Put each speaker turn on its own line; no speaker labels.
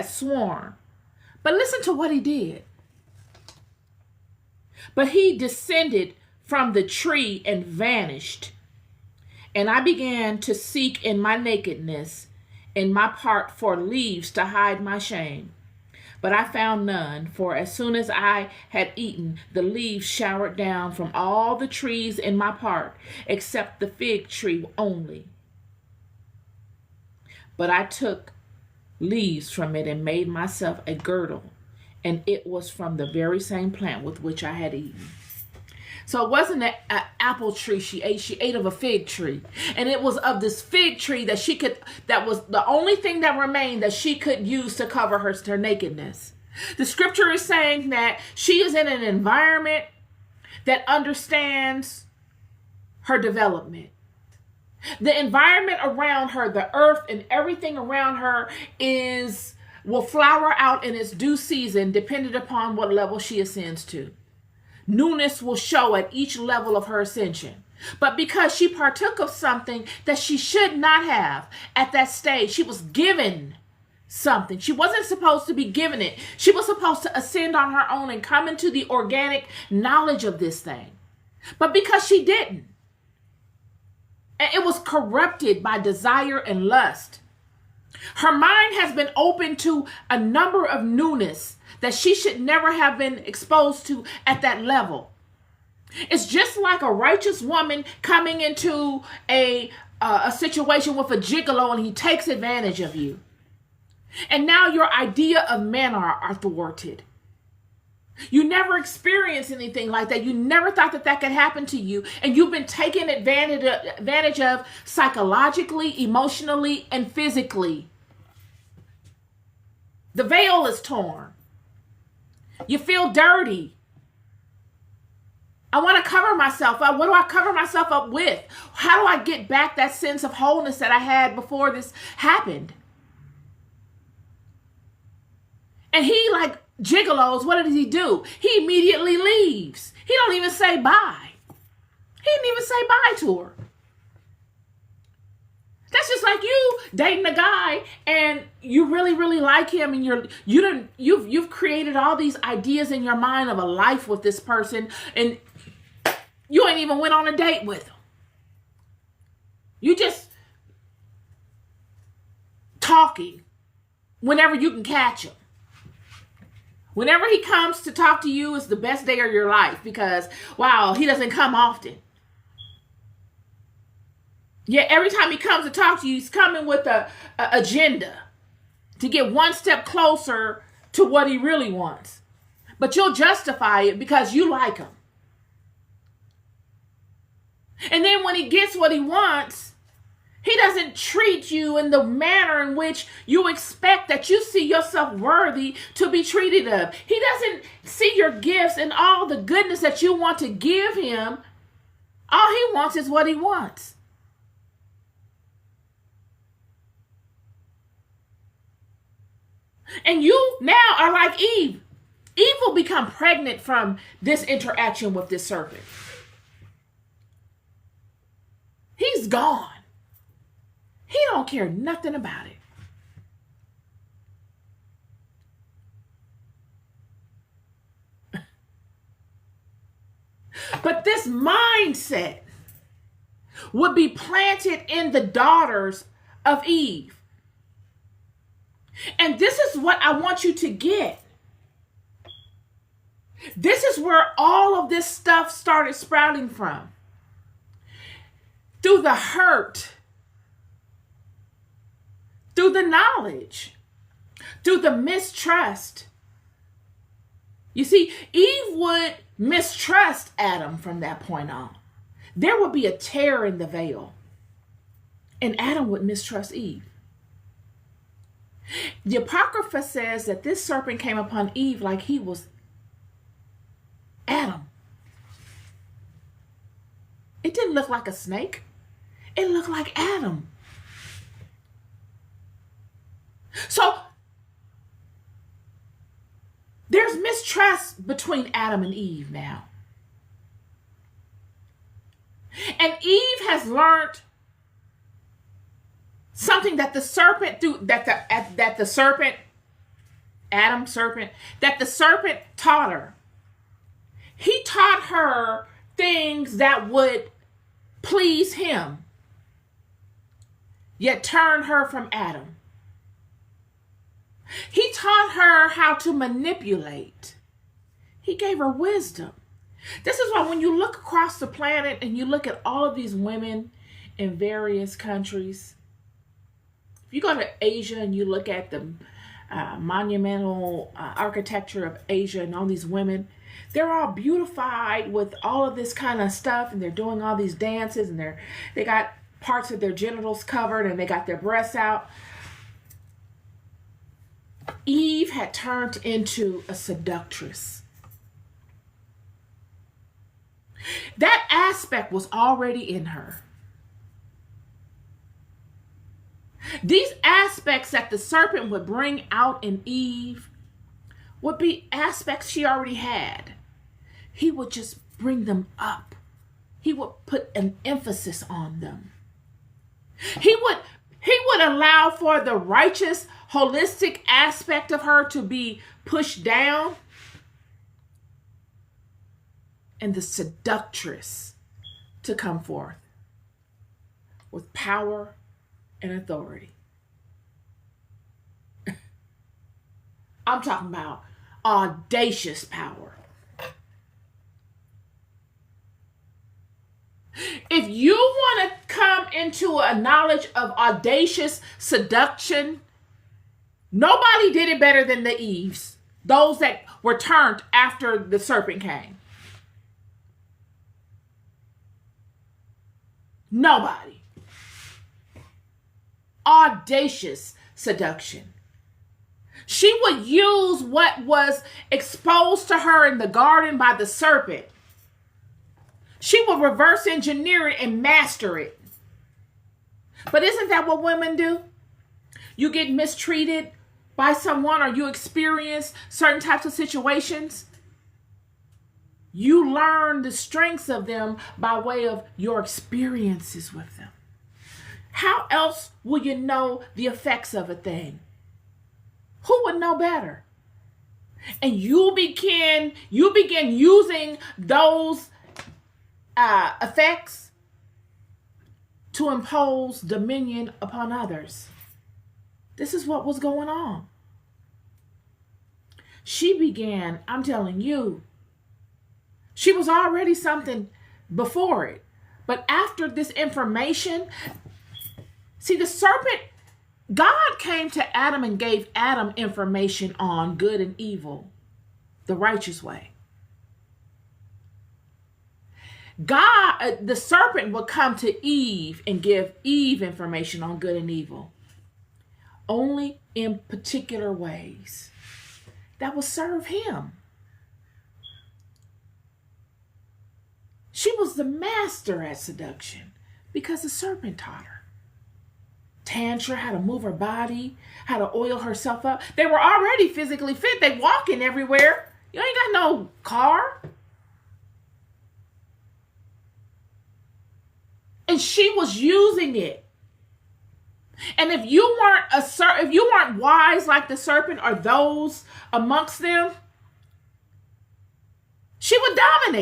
swarm. But listen to what he did. But he descended from the tree and vanished. And I began to seek in my nakedness, in my part, for leaves to hide my shame. But I found none, for as soon as I had eaten, the leaves showered down from all the trees in my part, except the fig tree only. But I took leaves from it and made myself a girdle, and it was from the very same plant with which I had eaten. So it wasn't an apple tree she ate of a fig tree. And it was of this fig tree that was the only thing that remained that she could use to cover her nakedness. The scripture is saying that she is in an environment that understands her development. The environment around her, the earth and everything around her will flower out in its due season, depending upon what level she ascends to. Newness will show at each level of her ascension. But because she partook of something that she should not have at that stage, she was given something. She wasn't supposed to be given it. She was supposed to ascend on her own and come into the organic knowledge of this thing. But because she didn't, and it was corrupted by desire and lust, her mind has been open to a number of newness that she should never have been exposed to at that level. It's just like a righteous woman coming into a situation with a gigolo and he takes advantage of you. And now your idea of men are thwarted. You never experienced anything like that. You never thought that could happen to you. And you've been taken advantage of psychologically, emotionally, and physically. The veil is torn. You feel dirty. I want to cover myself up. What do I cover myself up with? How do I get back that sense of wholeness that I had before this happened? And he, like gigolos, what does he do? He immediately leaves. He don't even say bye. He didn't even say bye to her. That's just like you dating a guy and you really, really like him, and you've created all these ideas in your mind of a life with this person, and you ain't even went on a date with him. You just talking whenever you can catch him. Whenever he comes to talk to you, it's the best day of your life because, wow, he doesn't come often. Yet every time he comes to talk to you, he's coming with a agenda to get one step closer to what he really wants. But you'll justify it because you like him. And then when he gets what he wants, he doesn't treat you in the manner in which you expect that you see yourself worthy to be treated of. He doesn't see your gifts and all the goodness that you want to give him. All he wants is what he wants. And you now are like Eve. Eve will become pregnant from this interaction with this serpent. He's gone. He don't care nothing about it. But this mindset would be planted in the daughters of Eve. And this is what I want you to get. This is where all of this stuff started sprouting from. Through the hurt, through the knowledge, through the mistrust. You see, Eve would mistrust Adam from that point on. There would be a tear in the veil, and Adam would mistrust Eve. The Apocrypha says that this serpent came upon Eve like he was Adam. It didn't look like a snake. It looked like Adam. So there's mistrust between Adam and Eve now. And Eve has learned something that the serpent Adam serpent, that the serpent taught her. He taught her things that would please him, yet turn her from Adam. He taught her how to manipulate. He gave her wisdom. This is why when you look across the planet and you look at all of these women in various countries, if you go to Asia and you look at the monumental architecture of Asia and all these women, they're all beautified with all of this kind of stuff, and they're doing all these dances, and they got parts of their genitals covered, and they got their breasts out. Eve had turned into a seductress. That aspect was already in her. These aspects that the serpent would bring out in Eve would be aspects she already had. He would just bring them up. He would put an emphasis on them. He would allow for the righteous, holistic aspect of her to be pushed down, and the seductress to come forth with power and authority. I'm talking about audacious power. If you want to come into a knowledge of audacious seduction, nobody did it better than the Eves, those that were turned after the serpent came. Nobody. Audacious seduction. She would use what was exposed to her in the garden by the serpent. She would reverse engineer it and master it. But isn't that what women do? You get mistreated by someone, or you experience certain types of situations. You learn the strengths of them by way of your experiences with them. How else will you know the effects of a thing? Who would know better? And you begin using those effects to impose dominion upon others. This is what was going on. She began, I'm telling you, she was already something before it. But after this information, see, the serpent, God came to Adam and gave Adam information on good and evil, the righteous way. The serpent would come to Eve and give Eve information on good and evil, only in particular ways that will serve him. She was the master at seduction because the serpent taught her. Tantra, how to move her body, how to oil herself up. They were already physically fit. They walking everywhere. You ain't got no car. And she was using it. And if you weren't wise like the serpent or those amongst them, she would dominate.